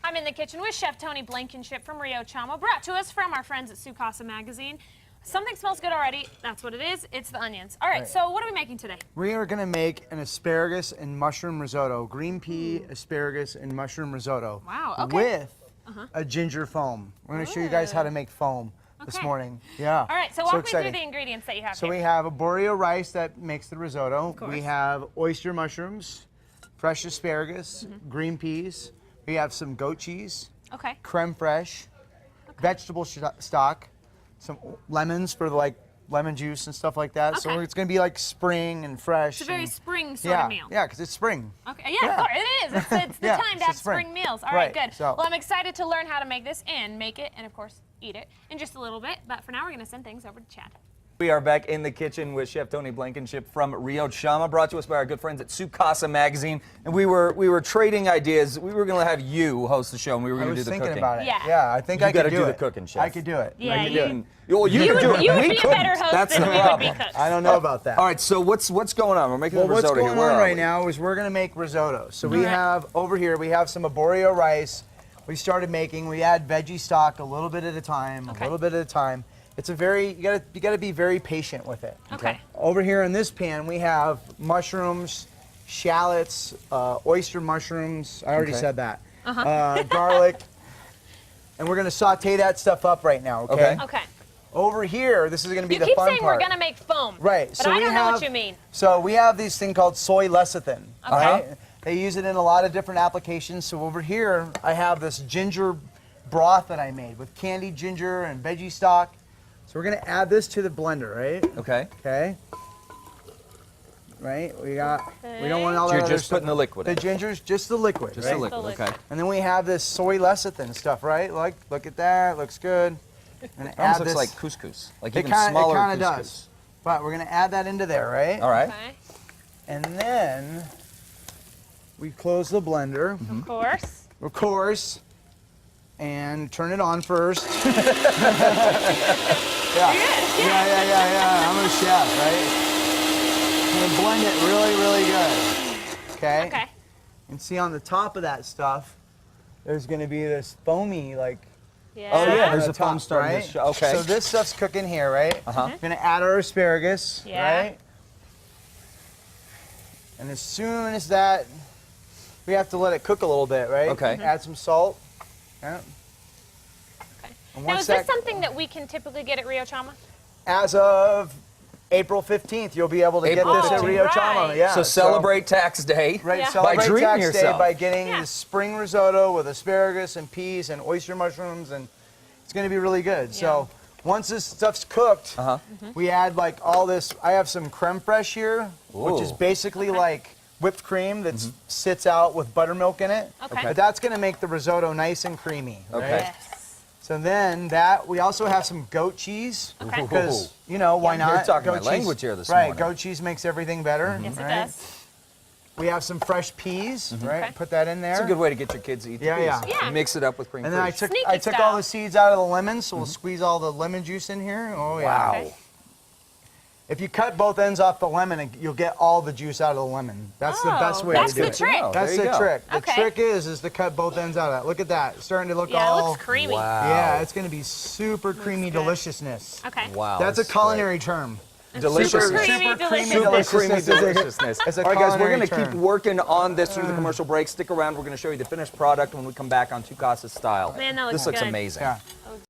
I'm in the kitchen with Chef Tony Blankenship from Rio Chama, brought to us from our friends at Sukasa Magazine. Something smells good already. That's what it is. It's the onions. All right, so what are we making today? We are going to make an asparagus and mushroom risotto. Green pea, asparagus, and mushroom risotto. Wow, okay. With a ginger foam. We're going to show you guys how to make foam this morning. Yeah. All right, so walk me through the ingredients that you have So here. we have a boreal rice that makes the risotto. We have oyster mushrooms, fresh asparagus, green peas. We have some goat cheese, creme fraiche, vegetable stock, some lemons for like lemon juice and stuff like that. So it's going to be like spring and fresh. It's a very spring sort of meal. Yeah, because it's spring. Okay, yeah, of course, it is. It's the time to have spring meals. All right, good. So, well, I'm excited to learn how to make this and make it, and of course, eat it in just a little bit. But for now, we're going to send things over to Chad. We are back in the kitchen with Chef Tony Blankenship from Rio Chama, brought to us by our good friends at Sukasa Magazine. And we were trading ideas. We were going to have you host the show, and we were going to do the cooking. I was thinking about it. Yeah. I think I could do it. You got to do the cooking, Chef. I could do it. Yeah, you could do it. You would We be a couldn't. better host That's than the we would be problem. cooks. I don't know about that. All right, so what's going on? We're making the risotto here. What's going on right now is we're going to make risotto. So we have, over here, we have some arborio rice we started making. We add veggie stock a little bit at a time, a little bit at a time. It's a very, you gotta be very patient with it. Okay. Over here in this pan, we have mushrooms, shallots, oyster mushrooms. I already said that. Garlic. And we're gonna saute that stuff up right now, okay? Okay. Over here, this is gonna be the You keep fun saying part. we're gonna make foam. Right. But I don't know what you mean. So we have this thing called soy lecithin. Right? They use it in a lot of different applications. So over here, I have this ginger broth that I made with candied ginger and veggie stock. So we're gonna add this to the blender, right? Okay. Okay. Right. We don't want all that You're other just stuff. putting the liquid in. The ginger's just the liquid. Just right? the liquid. Okay. And then we have this soy lecithin stuff, right? Like, look at that. Looks good. And It almost looks like couscous, like even it smaller kind of couscous. does. But we're gonna add that into there, right? All right. Okay. And then we close the blender, Of course. of course, and turn it on first. Yeah. I'm a chef, right? I'm gonna blend it really, really good. Okay? Okay. And see on the top of that stuff, there's gonna be this foamy, like, Yeah. Oh yeah, on there's the a foam top, starting right? to show. Okay. So this stuff's cooking here, right? We're gonna add our asparagus, right? And as soon as that, we have to let it cook a little bit, right? Okay. Add some salt. Yeah. Okay. And Now, once is this that- something that we can typically get at Rio Chama? As of April 15th, you'll be able to get April this at 15th. Rio Right. Chama. Yeah. So celebrate Tax Day. Right, Yeah. celebrate By treating Tax Day yourself. by getting Yeah. the spring risotto with asparagus and peas and oyster mushrooms, and it's going to be really good. So once this stuff's cooked, we add like all this. I have some creme fraiche here, which is Ooh. basically like whipped cream that sits out with buttermilk in it. Okay. But that's going to make the risotto nice and creamy. Okay. Right? Yes. So then that, we also have some goat cheese. Okay. Because, you know, why not? You're talking Goat my cheese- language here this right, morning. goat cheese makes everything better. Yes, it right? does. We have some fresh peas, right? Okay. Put that in there. It's a good way to get your kids to eat the Yeah, peas. yeah. Mix it up with cream And then I fraiche. took Sneaky all style. the seeds out of the lemon, so we'll squeeze all the lemon juice in here. Oh yeah. Wow. Okay. If you cut both ends off the lemon, you'll get all the juice out of the lemon. That's the best way that's to do the it. trick. Oh, That's there you the go. trick. The Okay. trick is to cut both ends out of it. Look at that. It's starting to look Yeah, it all. looks creamy. Wow. Yeah, it's going to be super creamy good. deliciousness. Okay. Wow. That's a culinary term. Delicious. Super creamy, Super creamy delicious. Super creamy deliciousness. is a- deliciousness. It's a All right, guys, we're culinary going to keep term. working on this through the commercial break. Stick around. We're going to show you the finished product when we come back on Tukasa Style. Man, that this looks looks good. amazing. Yeah.